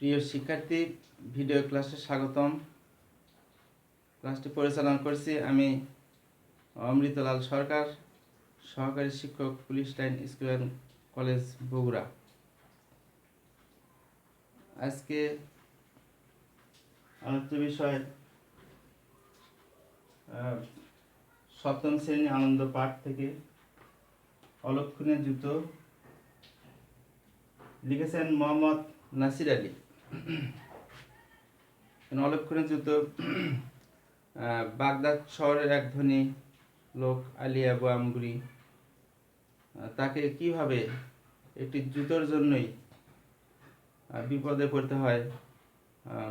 প্রিয় শিক্ষার্থী, ভিডিও ক্লাসে স্বাগতম। ক্লাসটি পরিচালনা করছি আমি অমৃতলাল সরকার, সহকারী শিক্ষক, police line school and college, Bogura. আজকে আলোচ্য বিষয় সপ্তম শ্রেণী আনন্দ পাঠ থেকে অলক্ষণে জুতো, লিখেছেন মোহাম্মদ নাসির আলী। অলক্ষণে জুতো বাগদাদ শহরের এক ধনী লোক আলী আবু আমগুরি তাকে কিভাবে একটি জুতোর জন্যই বিপদে পড়তে হয়,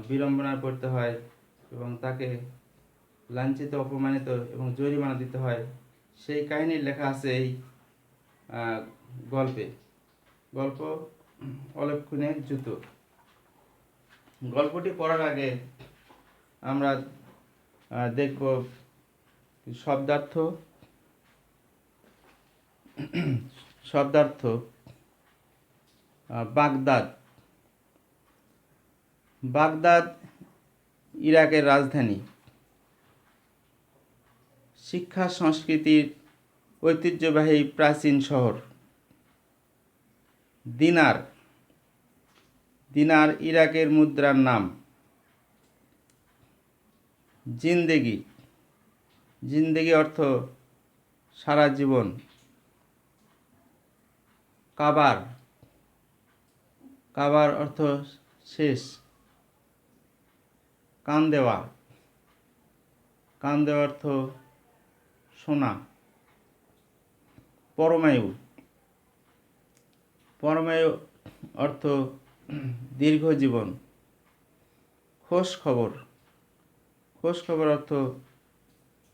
বিড়ম্বনায় পড়তে হয় এবং তাকে লাঞ্ছিত, অপমানিত এবং জরিমানা দিতে হয়, সেই কাহিনী লেখা আছে এই গল্প অলক্ষণে জুতো। গল্পটি পড়ার আগে আমরা দেখব শব্দার্থ। বাগদাদ ইরাকের রাজধানী, শিক্ষা সংস্কৃতির ঐতিহ্যবাহী প্রাচীন শহর। দিনার ইরাকের মুদ্রার নাম। জিন্দেগি অর্থ সারা জীবন। কাবার অর্থ শেষ। কান দেওয়া অর্থ সোনা। পরমায়ু অর্থ দীর্ঘ জীবন। খোঁজ খবর অর্থ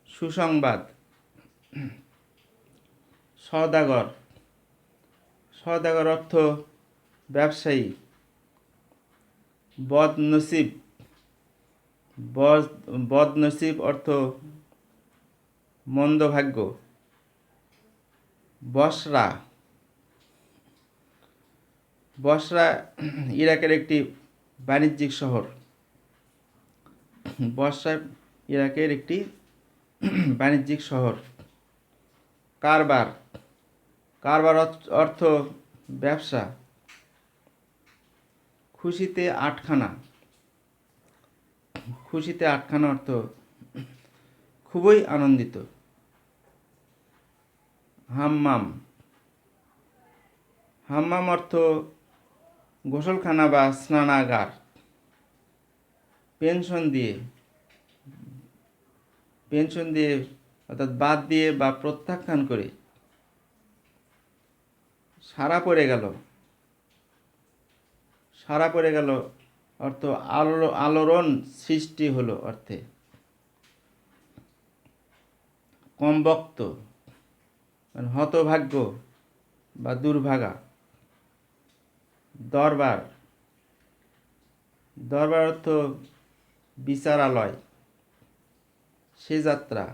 সুসংবাদ। সওদাগর অর্থ ব্যবসায়ী। বদনসিব অর্থ মন্দ ভাগ্য। বসরা ইরাকের একটি বাণিজ্যিক শহর। কারবার অর্থ ব্যবসা। খুশিতে আটখানা অর্থ খুবই আনন্দিত। হাম্মাম অর্থ গোসলখানা বা স্নানাগার। পেনশন দিয়ে অর্থাৎ বাদ দিয়ে বা প্রত্যাখ্যান করে। সারা পড়ে গেল অর্থ আলোড়ন সৃষ্টি হলো অর্থে। কমবক্ত হতভাগ্য বা দুর্ভাগা। দরবার অর্থ বিচারালয়। সে যাত্রা,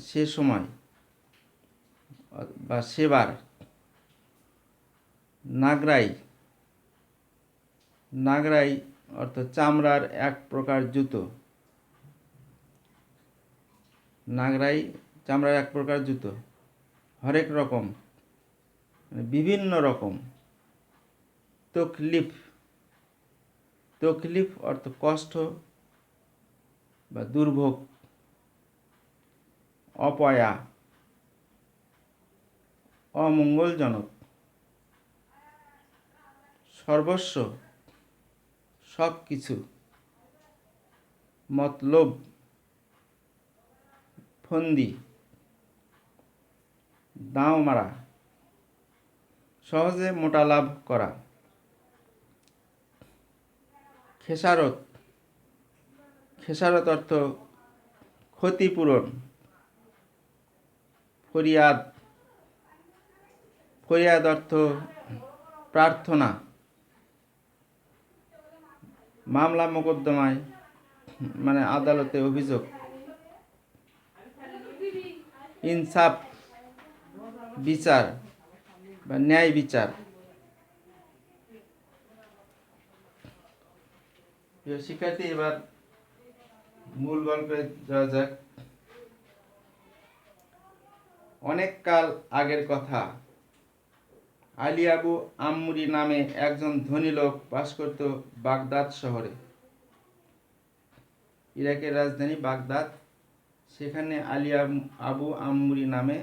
সে সময় বা সেবার। নাগরাই অর্থ চামড়ার এক প্রকার জুতো। হরেক রকম, বিভিন্ন রকম। তকলিফ অর্থ কষ্ট বা দুর্ভোগ। অপয়া অমঙ্গলজনক। সর্বস্ব সব কিছু। মতলব ফন্দি। দাও মারা সহজে মোটা লাভ করা। খেসারত অর্থ ক্ষতিপূরণ। ফরিয়াদ অর্থ প্রার্থনা। মামলা মোকদ্দমায় মানে আদালতে অভিযোগ। ইনসাফ বিচার বা ন্যায় বিচার। প্রিয় শিক্ষার্থী, এবার মূল গল্পে যাওয়া যাক। অনেক কাল আগের কথা। আলী আবু আম্মুরি নামে একজন ধনী লোক বাস করত বাগদাদ শহরে। ইরাকের রাজধানী বাগদাদ, সেখানে আলী আবু আম্মুরি নামে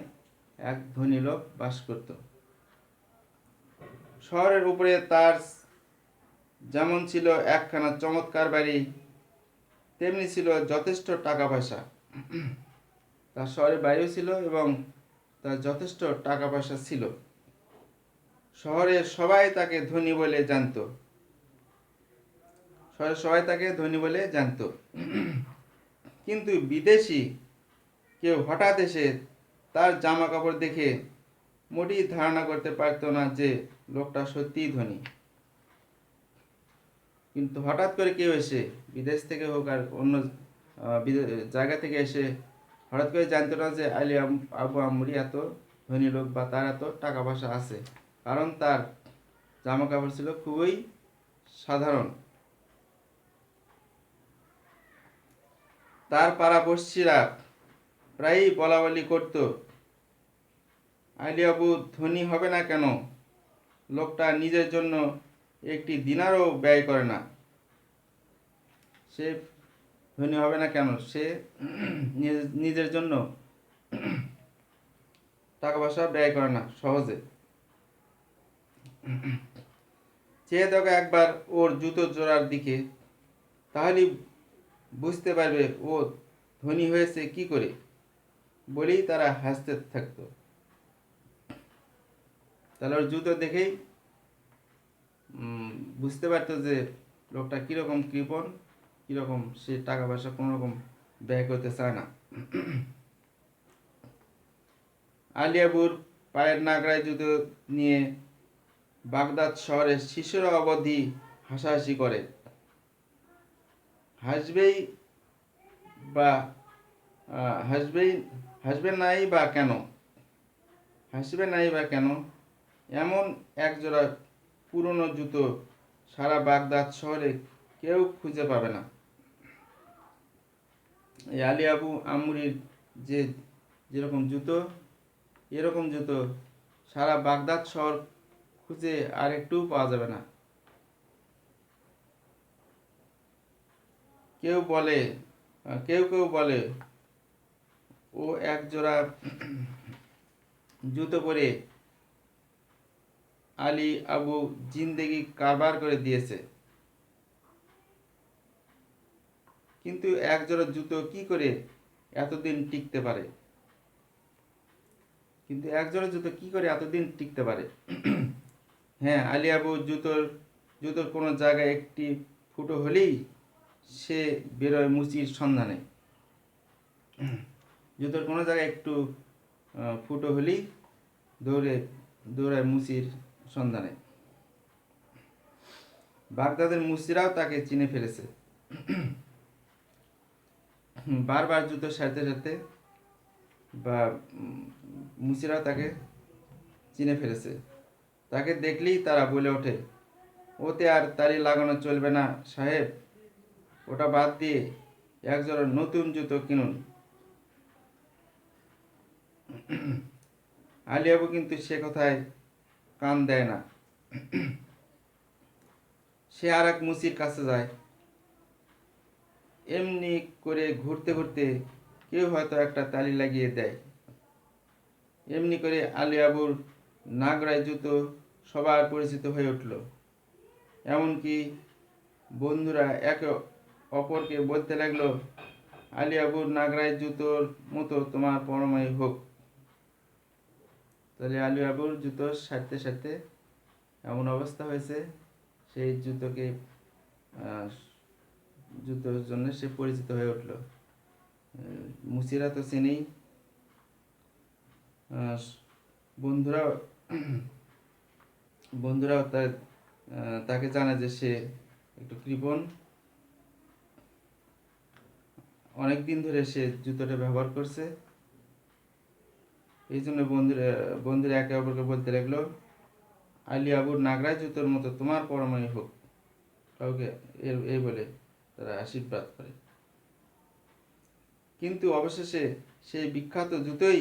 এক ধনী লোক বাস করত। শহরের উপরে তার যেমন ছিল একখানা চমৎকার বাড়ি, তেমনি ছিল যথেষ্ট টাকা পয়সা। তার শহরে বাড়িও ছিল এবং তার যথেষ্ট টাকা পয়সা ছিল। শহরের সবাই তাকে ধনী বলে জানতো। কিন্তু বিদেশি কেউ হঠাৎ এসে তার জামা কাপড় দেখে মোটেই ধারণা করতে পারত না যে লোকটা সত্যিই ধনী। কিন্তু হঠাৎ করে কেউ এসে, বিদেশ থেকে হোক আর অন্য জায়গা থেকে এসে হঠাৎ করে জানতো না যে আলী আবু আম্মুরি এত ধনী লোক বা তার এত টাকা পয়সা আছে, কারণ তার জামা কাপড় ছিল খুবই সাধারণ। তার পাড়াপড়শিরা প্রায়ই বলাবলি করত, আলী আবু ধনী হবে না কেন? লোকটা নিজের জন্য একটি দিনারও ব্যয় করে না। সে ধনী হবে না কেন? সে নিজের জন্য টাকা পয়সা ব্যয় করে না সহজে। চেয়ে দেখো একবার ওর জুতোর জোড়ার দিকে, তাহলেই বুঝতে পারবে ও ধনী হয়েছে কি করে, বলেই তারা হাসতে থাকতো। তাহলে ওর জুতো দেখেই বুঝতে পারতো যে লোকটা কীরকম কৃপণ, কীরকম সে টাকা পয়সা কোনো রকম ব্যয় করতে চায় না। আলী আবুর পায়ের নাগড়ায় জুতো নিয়ে বাগদাদ শহরের শিশুরা অবধি হাসাহাসি করে। হাসবে নাই বা কেন? এমন একজোড়া পুরনো জুতো সারা বাগদাদ শহরে কেউ খুঁজে পাবে না। এই আলী আবু আম্মুরির যেরকম জুতো, এরকম জুতো সারা বাগদাদ শহর খুঁজে আর একটুও পাওয়া যাবে না। কেউ কেউ বলে ও এক জোড়া জুতো পরে আলী আবু জিন্দেগি কারবার করে দিয়েছে। কিন্তু এক জোড়া জুতো কি করে এতদিন টিকতে পারে? হ্যাঁ, আলী আবু জুতোর কোনো জায়গায় একটি ফুটো হলেই সে বেরোয় মুচির সন্ধানে। জুতোর কোনো জায়গায় একটু ফুটো হলেই দৌড়ায় মুচির সন্ধানে। বাগদাদের মুচিরাও তাকে চিনে ফেলেছে। বারবার জুতো সারতে বা মুচিরাও তাকে চিনে ফেলেছে। তাকে দেখলেই তারা বলে ওঠে, ওতে আর তালি লাগানো চলবে না সাহেব, ওটা বাদ দিয়ে একজোড়া নতুন জুতো কিনুন। আলী আবু কিন্তু সে কথায় কান দেয় না। সে আর এক মুচির কাছে যায়। এমনি করে ঘুরতে ঘুরতে কেউ হয়তো একটা তালি লাগিয়ে দেয়। এমনি করে আলী আবুর নাগরাই জুতো সবার পরিচিত হয়ে উঠল। এমনকি বন্ধুরা একে অপরকে বলতে লাগলো, আলী আবুর নাগরাই জুতোর মতো তোমার পরমাই হোক। তাহলে আলী আবুর জুতো সারতে এমন অবস্থা হয়েছে, সেই জুতোর জন্য সে পরিচিত হয়ে উঠল। মুচিরা তো চেনেই, বন্ধুরাও তাকে জানে যে সে একটু কৃপণ। অনেকদিন ধরে সে জুতোটা ব্যবহার করছে। এই জন্য বন্ধুরা একে অপরকে বলতে লাগলো, আলী আবুর নাগরাই জুতোর মতো তোমার পরমাই হোক। কাউকে এই বলে তারা আশীর্বাদ করে। কিন্তু অবশেষে সেই বিখ্যাত জুতোই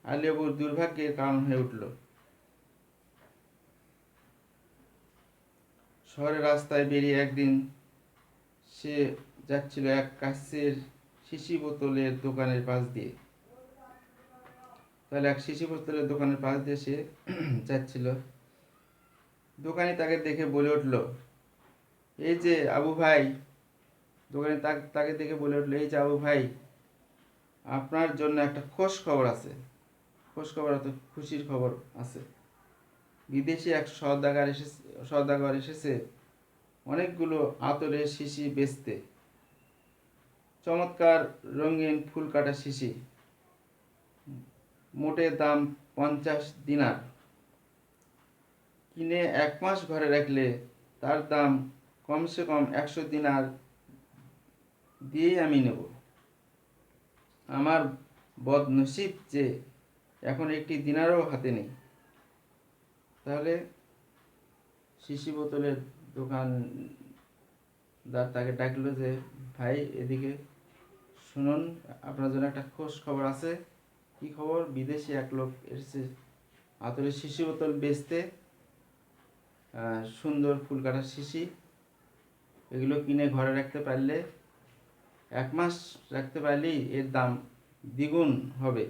আলিয়াবুর দুর্ভাগ্যের কারণ হয়ে উঠল। শহরের রাস্তায় বেরিয়ে একদিন সে যাচ্ছিল এক কাঁচের শিশি বোতলের দোকানের পাশ দিয়ে। তাহলে এক শিশি বোতলের দোকানের পাশ দিয়ে সে যাচ্ছিল। দোকানি তাকে দেখে বলে উঠল, এই যে আবু ভাই। দোকানি তাকে দেখে বলে উঠল, এই যে আবু ভাই, আপনার জন্য একটা খোঁজ খবর আছে। খোঁজ খবর অত খুশির খবর আছে। বিদেশি এক সওদাগর এসেছে অনেকগুলো আতরের শিশি বেচতে। চমৎকার রঙিন ফুল কাটা শিশি, মোটে দাম 50 দিনার। কিনে 1 মাস ঘরে রাখলে তার দাম কমসে কম 100 দিনার দিয়েই আমি নেব। আমার বদনসিব যে এখন 1 দিনারও হাতে নেই। তাহলে শিশি বোতলের দোকানদার তাকে ডাকলো যে, ভাই এদিকে শুনুন, আপনার জন্য একটা খোঁজ খবর আছে। কি খবর? বিদেশি এক লোক এসেছে আতরের শিশি বোতল বেচতে। সুন্দর ফুল কাটা শিশি, এগুলো কিনে ঘরে রাখতে পারলে 1 মাস রাখতে পারলেই এর দাম দ্বিগুণ হবে।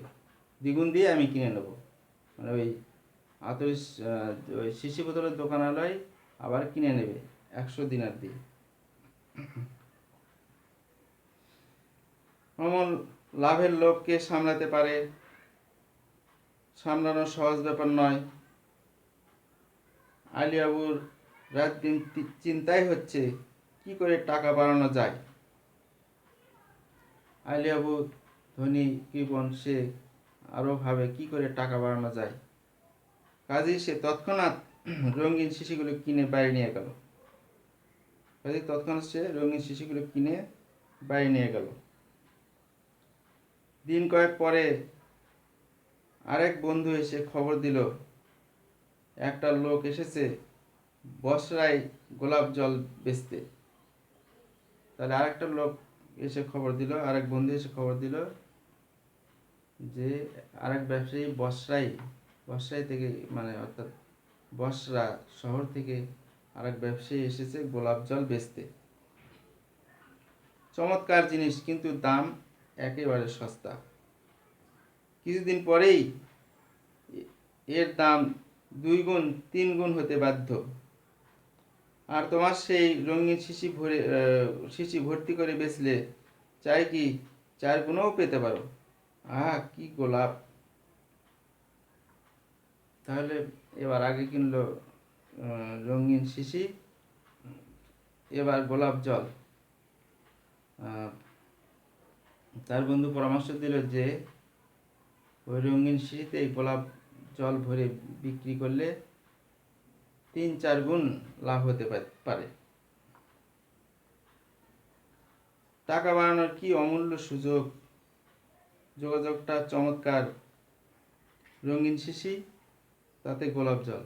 দ্বিগুণ দিয়ে আমি কিনে নেব। মানে ওই আতরের ওই শিশি বোতলের দোকানওয়ালাই আবার কিনে নেবে 100 দিনার দিয়ে। অমন লাভের লোককে সামলাতে পারে? সামলানো সহজ ব্যাপার নয়। আলিয়াবুর রাত দিন চিন্তাই হচ্ছে কি করে টাকা বাড়ানো যায়। আলিয়াবু ধনী কৃপণ, সে আরও ভাবে কি করে টাকা বাড়ানো যায়। কাজেই সে তৎক্ষণাৎ রঙিন শিশিগুলো কিনে বাইরে নিয়ে গেল। দিন কয়েক পরে আরেক বন্ধু এসে খবর দিল, একটা লোক এসেছে বসরায় গোলাপ জল বেচতে। তাহলে আরেক বন্ধু এসে খবর দিল যে আরেক ব্যবসায়ী বসরাই থেকে, মানে অর্থাৎ বসরা শহর থেকে আরেক ব্যবসায়ী এসেছে গোলাপ জল বেচতে। চমৎকার জিনিস, কিন্তু দাম একেবারে সস্তা। কিছুদিন পরেই এর দাম 2 গুণ 3 গুণ হতে বাধ্য। আর তোমার সেই রঙিন শিশি ভর্তি করে বেচলে চাই কি 4 গুণও পেতে পারো। কি গোলাপ! তাহলে এবার আগে কিনলো রঙিন শিশি, এবার গোলাপ জল। তার বন্ধু পরামর্শ দিল যে ওই রঙিন শিশিতে গোলাপ জল ভরে বিক্রি করলে 3-4 গুণ লাভ হতে পারে। টাকা বাড়ানোর কি অমূল্য সুযোগ! যোগাযোগটা চমৎকার। রঙিন শিশি, তাতে গোলাপ জল।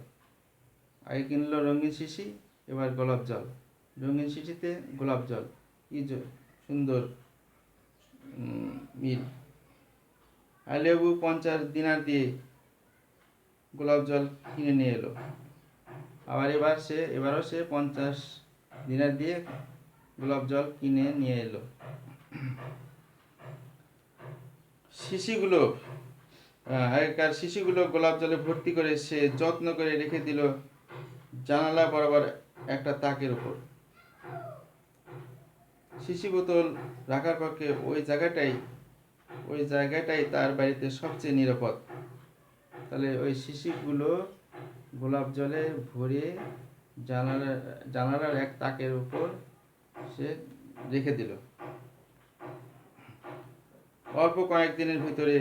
আগে কিনলো রঙিন শিশি, এবার গোলাপ জল। রঙিন শিশিতে গোলাপ জল, কি সুন্দর মিল। আলিয়াবু 50 দিনার দিয়ে গোলাপ জল কিনে নিয়ে এলো। এবারও সে 50 দিনার দিয়ে গোলাপ জল কিনে নিয়ে এলো। আগেকার শিশিগুলো গোলাপ জলে ভর্তি করে সে যত্ন করে রেখে দিল জানালা বরাবর একটা তাকের উপর। শিশি বোতল রাখার পক্ষে ওই জায়গাটাই তার বাড়িতে সবচেয়ে নিরাপদ। তাহলে ওই শিশিগুলো গোলাপ জলে ভরে জানালার এক তাকের উপর সে রেখে দিল। অল্প কয়েকদিনের ভিতরে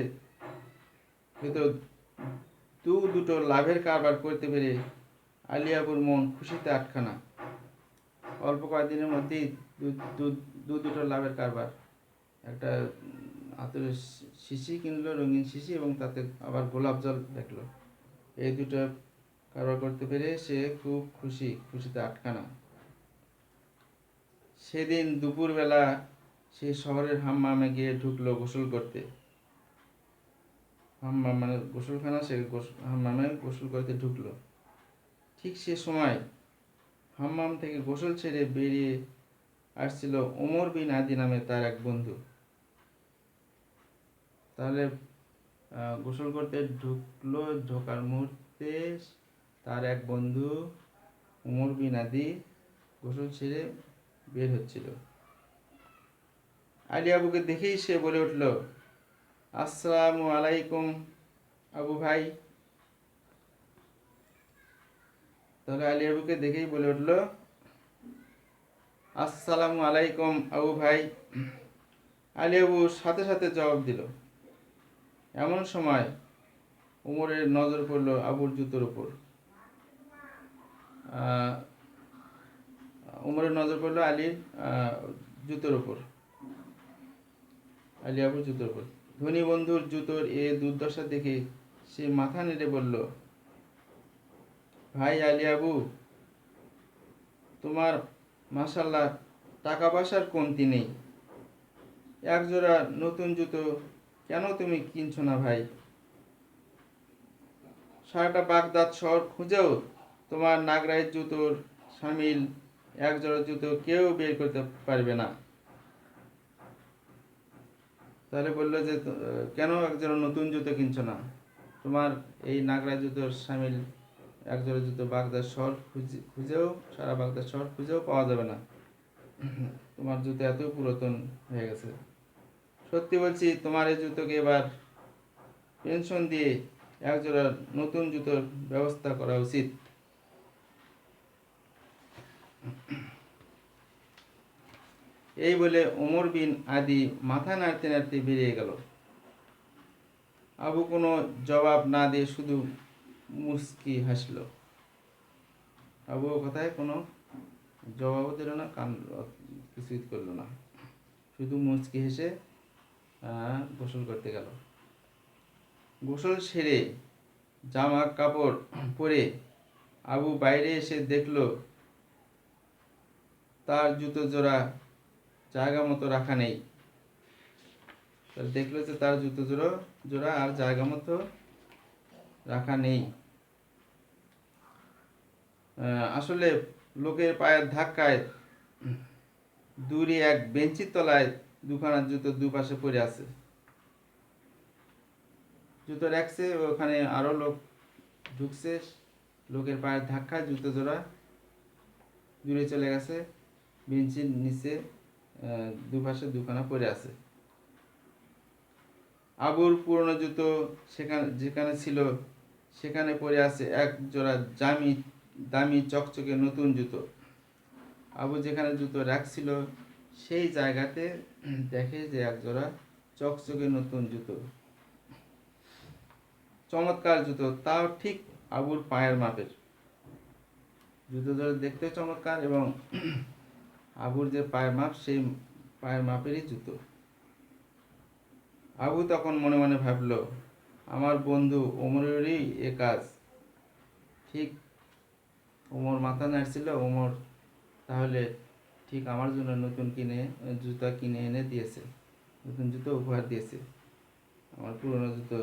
দুটো লাভের কারবার করতে পেরে আলিয়াবুর মন খুশিতে আটখানা। অল্প কয়েকদিনের মধ্যেই দুটো লাভের কারবার। একটা আতরের শিশি কিনলো, রঙিন শিশি, এবং তাতে আবার গোলাপ জল দেখলো। এই দুটো কারবার করতে পেরে সে খুব খুশিতে আটখানা। সেদিন দুপুরবেলা সে শহরের হাম্মামে গিয়ে ঢুকলো গোসল করতে। হাম্মাম মানে গোসলখানা, সে হাম্মামে গোসল করতে ঢুকলো। ঠিক সে সময় হাম্মাম থেকে গোসল ছেড়ে বেরিয়ে আসছিল ওমর বিন আদি নামে তার এক বন্ধু। তাহলে গোসল করতে ঢুকলো, ঢোকার মুহূর্তে তার এক বন্ধু ওমর বিন আদি গোসল ছেড়ে বের হচ্ছিল। আলী আবুকে দেখেই সে বলে উঠল, আসসালামু আলাইকুম আবু ভাই। তাহলে আলী আবুকে দেখেই বলে উঠল, আসসালামু আলাইকুম আবু ভাই। আলী আবু সাথে সাথে জবাব দিল। এমন সময় উমরের নজর পড়ল আবুর জুতোর উপর। উমরের নজর পড়ল আলীর জুতোর উপর, আলী আবুর জুতোর উপর। ধনী বন্ধুর জুতোর এ দুর্দশা দেখে সে মাথা নেড়ে বলল, ভাই আলী আবু, তোমার মাশাআল্লাহ টাকা পয়সার কমতি নেই। একজোড়া নতুন জুতো কেন তুমি কিনছো না ভাই? সারাটা বাগদাদ শহর খুঁজেও তোমার নাগরাইয়ের জুতোর সামিল একজোড়া জুতো কেউ বের করতে পারবে না। তাহলে বললো যে কেন একজোড়া নতুন জুতো কিনছো না? তোমার এই নাগরাই জুতোর সামিল একজোড়া জুতো বাগদাদ শহর খুঁজেও, সারা বাগদাদ শহর খুঁজেও পাওয়া যাবে না। তোমার জুতো এত পুরাতন হয়ে গেছে। সত্যি বলছি, তোমার এই জুতোকে এবার পেনশন দিয়ে একজোড়া নতুন জুতোর ব্যবস্থা করা উচিত। এই বলে ওমর বিন আদি মাথা নাড়তে নাড়তে বেরিয়ে গেল। আবু কোনো জবাব না দিয়ে শুধু মুচকি হাসল। আবু কথায় কোনো জবাবও দিল না, কান কিছুই করলো না, শুধু মুচকি হেসে গোসল করতে গেল। গোসল সেরে জামা কাপড় পরে আবু বাইরে এসে দেখলো তার জুতো জোড়া জায়গা মতো রাখা নেই। দেখলো যে তার জুতো জোড়া আর জায়গা মতো রাখা নেই। আসলে লোকের পায়ের ধাক্কায় দূরে এক বেঞ্চির তলায় দুখানা জুতো দুপাশে পড়ে আছে। জুতো রাখছে, ওখানে আরো লোক ঢুকছে, লোকের পায়ের ধাক্কায় জুতো জোড়া দূরে চলে গেছে, বেঞ্চির নিচে দুপাশে দুখানা পড়ে আছে। আবুর পুরনো জুতো যেখানে ছিল সেখানে পড়ে আছে এক জোড়া দামি চকচকে নতুন জুতো। আবু যেখানে জুতো রাখছিল সেই জায়গাতে দেখে যে এক জোড়া চকচকে নতুন জুতো, চমৎকার জুতো, তাও ঠিক আবুর পায়ের মাপের। জুতো জোড়া দেখতে চমৎকার এবং আবুর যে পায়ের মাপ, সেই পায়ের মাপেরই জুতো। আবু তখন মনে মনে ভাবল, আমার বন্ধু ওমরেরই এ কাজ। ঠিক ওমর মাথা নাড়ছিল, ওমর তাহলে ঠিক আমার জন্য নতুন জুতা কিনে এনে দিয়েছে, নতুন জুতো উপহার দিয়েছে। আমার পুরনো জুতো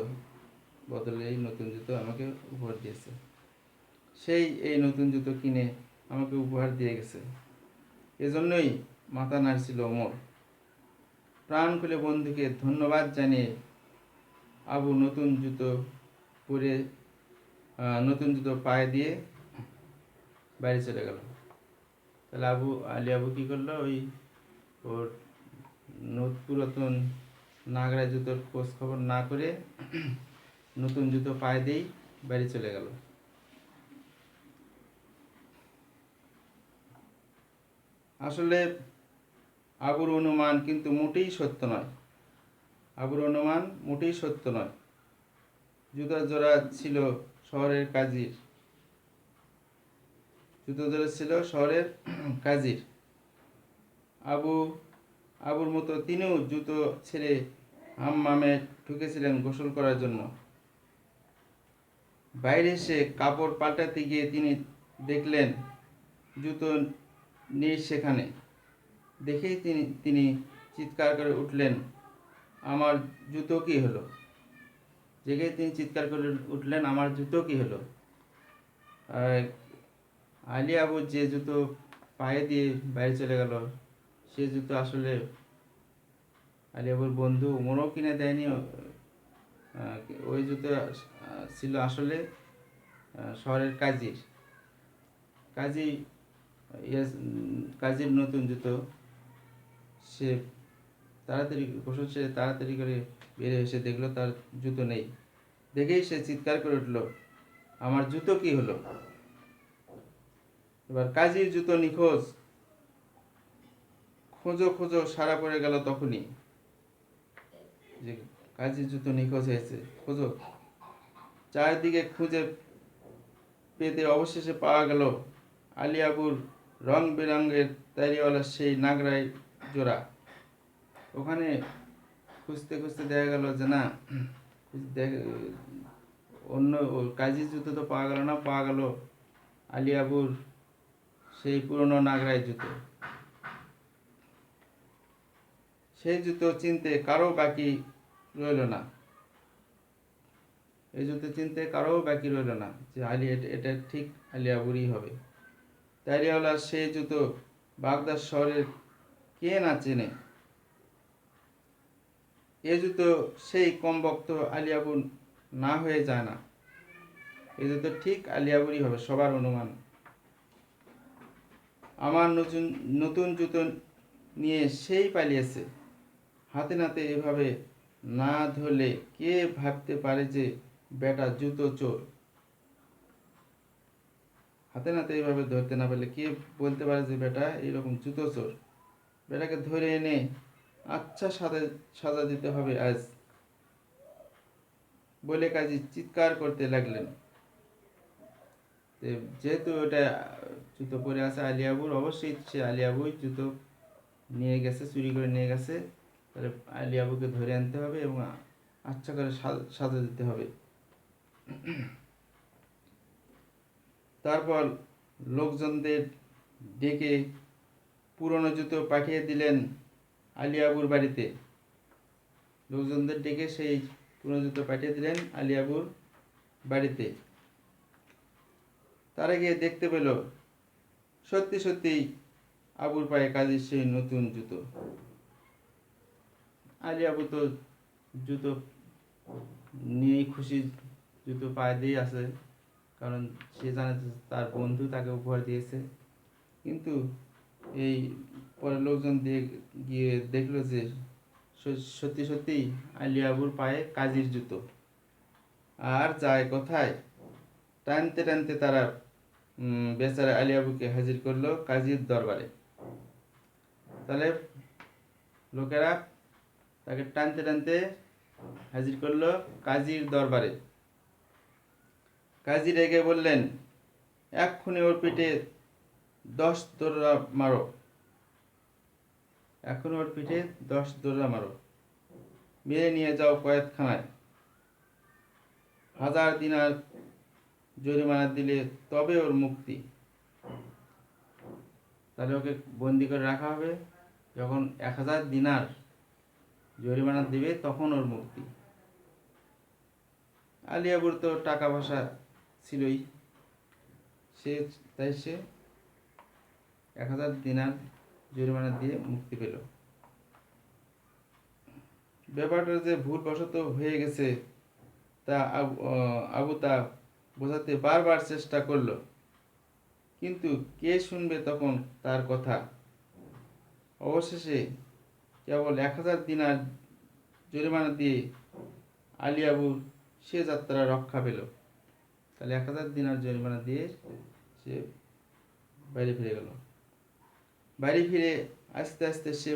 বদলে এই নতুন জুতো আমাকে উপহার দিয়েছে। সেই এই নতুন জুতো কিনে আমাকে উপহার দিয়ে গেছে, এজন্যই মাথা নাড়ছিল ওমর। প্রাণ খুলে বন্ধুকে ধন্যবাদ জানিয়ে আবু নতুন জুতো পায়ে দিয়ে বাইরে চলে গেল। তাহলে আলী আবু কী করলো, ওর পুরাতন নাগরা জুতোর খোঁজ খবর না করে নতুন জুতো পায়ে দিয়েই বাড়ি চলে গেল। আসলে আবুর অনুমান কিন্তু মোটেই সত্য নয়। জুতো জোড়া ছিল শহরের কাজীর। আবুর মতো তিনিও জুতো ছেড়ে হাম্মামে ঢুকেছিলেন গোসল করার জন্য। বাইরে এসে কাপড় পাল্টাতে গিয়ে তিনি দেখলেন জুতো নেই সেখানে। দেখেই তিনি তিনি চিৎকার করে উঠলেন, আমার জুতো কি হলো। দেখেই তিনি চিৎকার করে উঠলেন, আমার জুতো কি হলো। আর আলী আবু যে জুতো পায়ে দিয়ে বাইরে চলে গেল, সে জুতো আসলে আলী আবুর বন্ধু উমরও কিনে দেয়নি। ওই জুতো ছিল আসলে শহরের কাজী কাজীর নতুন জুতো। সে তাড়াতাড়ি গোসল সেরে তাড়াতাড়ি করে বের হয়ে এসে দেখলো তার জুতো নেই। দেখেই সে চিৎকার করে উঠলো, আমার জুতো কি হলো। এবার কাজীর জুতো নিখোঁজ। খোঁজো খোঁজো সারা পড়ে গেল তখনই যে কাজীর জুতো নিখোঁজ হয়েছে। খোঁজো, চারদিকে খুঁজে পেতে অবশেষে পাওয়া গেল আলী আবুর রং বেরঙের তারিওয়ালা সেই নাগরাই জোড়া। ওখানে খুঁজতে খুঁজতে দেখা গেল যে না, অন্য কাজীর জুতো তো পাওয়া গেল না, পাওয়া গেল আলী আবুর সেই পুরনো নাগরাই জুতো। সেই জুতো চিনতে কারো বাকি রইল না। এই জুতো চিনতে কারো বাকি রইল না যে এটা ঠিক আলী আবুরই হবে। তারিওয়ালা সেই জুতো বাগদাদ শহরের কে না চেনে। এ জুতো সেই কমবক্ত আলী আবুর না হয়ে যায় না। এই জুতো ঠিক আলী আবুরই হবে, সবার অনুমান। আমার নতুন জুতো নিয়ে সেই পালিয়েছে। হাতে নাতে এভাবে না ধরলে কে ভাবতে পারে যে বেটা জুতো চোর। হাতে নাতে এভাবে ধরতে না পারলে কে বলতে পারে যে বেটা এইরকম জুতো চোর। বেটাকে ধরে এনে আচ্ছা সাজা দিতে হবে আজ, বলে কাজী চিৎকার করতে লাগলেন। যেহেতু ওটা জুতো পরে আছে আলিয়াবুর, অবশ্যই সে আলিয়াবুই জুতো নিয়ে গেছে, চুরি করে নিয়ে গেছে। তাহলে আলিয়াবুকে ধরে আনতে হবে এবং আচ্ছা করে সাজা দিতে হবে। তারপর লোকজনদের ডেকে পুরনো জুতো পাঠিয়ে দিলেন আলিয়াবুর বাড়িতে। লোকজনদের ডেকে সেই পুরনো জুতো পাঠিয়ে দিলেন আলিয়াবুর বাড়িতে। তারা গিয়ে দেখতে পেল সত্যি সত্যি আবুর পায়ে কাজের সেই নতুন জুতো। আলী আবু তো জুতো নিয়েই খুশি, জুতো পায়ে দিয়ে আছে, কারণ সে জানে তার বন্ধু তাকে উপহার দিয়েছে। কিন্তু এই পরে লোকজন গিয়ে দেখলো যে সত্যি সত্যি আলী আবুর পায়ে কাজীর জুতো। আর যায় কোথায়, টানতে টানতে তারা বেচারা আলী আবুকে হাজির করলো কাজীর দরবারে। তাহলে লোকেরা তাকে টানতে টানতে হাজির করলো কাজীর দরবারে। কাজী রেগে বললেন, এক্ষুনি ওর পিঠে 10 দোররা মারো। এখনই ওর পিঠে 10 দোররা মারো, মেরে নিয়ে যাও কয়েদখানায়। 1000 দিনার জরিমানা দিলে তবে ওর মুক্তি। তাহলে ওকে বন্দি করে রাখা হবে, যখন 1000 দিনার জরিমানা দিবে তখন ওর মুক্তি। আলিয়াবুর তো টাকা পয়সা ছিলই, তাই সে 1000 দিনার জরিমানা দিয়ে মুক্তি পেল। ব্যাপারটা যে ভুলবশত হয়ে গেছে তা আবু তা বোঝাতে বারবার চেষ্টা করলো, কিন্তু কে শুনবে তখন তার কথা। অবশেষে কেবল 1000 দিনার জরিমানা দিয়ে আলী আবু সে যাত্রা রক্ষা পেল। তাহলে 1000 দিনার জরিমানা দিয়ে সে বাড়ি ফিরে গেল। বাড়ি ফিরে আস্তে আস্তে সে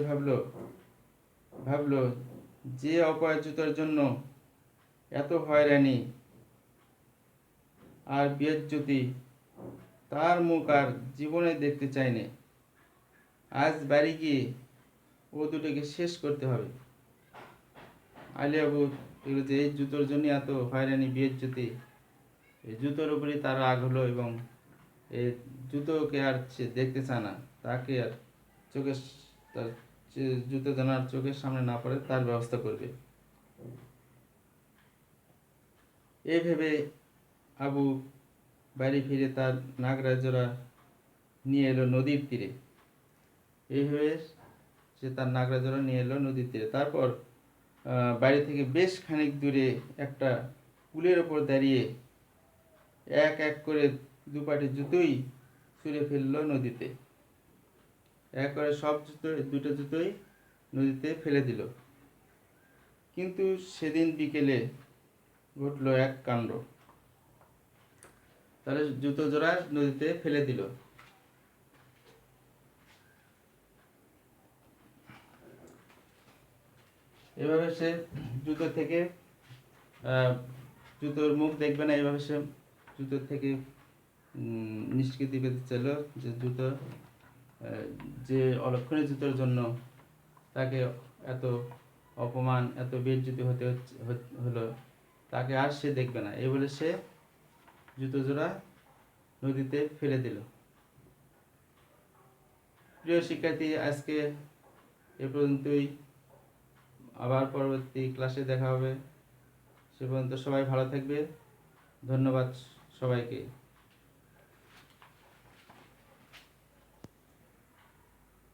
ভাবলো যে অপরাজিতার জন্য এত হয়রানি আর বেজ্জতি, তার মুখ আর জীবনে দেখতে চাইনি। আজ বাড়ি গিয়ে ও দুটোকে শেষ করতে হবে। আলী আবু এগুলো যে এই জুতোর জন্য এত হয়রানি বেজ্জতি, এই জুতোর উপরেই তার রাগ হলো এবং এই জুতোকে আর সে দেখতে চায় না, তাকে আর চোখের তার জুতো যেন আর চোখের সামনে না পড়ে তার ব্যবস্থা করবে। এই ভেবে আবু বাড়ি ফিরে তার নাগরাজ জোড়া নিয়ে এলো নদীর তীরে। এইভাবে সে তার নাগরাজ জোড়া নিয়ে এলো নদীর তীরে। তারপর বাড়ি থেকে বেশ খানিক দূরে একটা পুলের ওপর দাঁড়িয়ে এক এক করে দুপাটি জুতোই ছুঁড়ে ফেললো নদীতে। এক করে সব দুটো জুতোই নদীতে ফেলে দিল। কিন্তু সেদিন বিকেলে ঘটলো এক কাণ্ড। তাহলে জুতো জোড়া নদীতে ফেলে দিল। এভাবে সে জুতো থেকে জুতোর মুখ দেখবে না, এভাবে সে জুতোর থেকে নিষ্কৃতি পেতে চাইল যে জুতো যে অলক্ষণী জুতোর জন্য তাকে এত অপমান, এত বেইজ্জতি হতে হলো, তাকে আর সে দেখবে না। এই বলে সে জুতো জোড়া নদীতে ফেলে দিল। প্রিয় শিক্ষার্থী, আজকে এ পর্যন্তই। আবার পরবর্তী ক্লাসে দেখা হবে। সে পর্যন্ত সবাই ভালো থাকবে। ধন্যবাদ সবাইকে।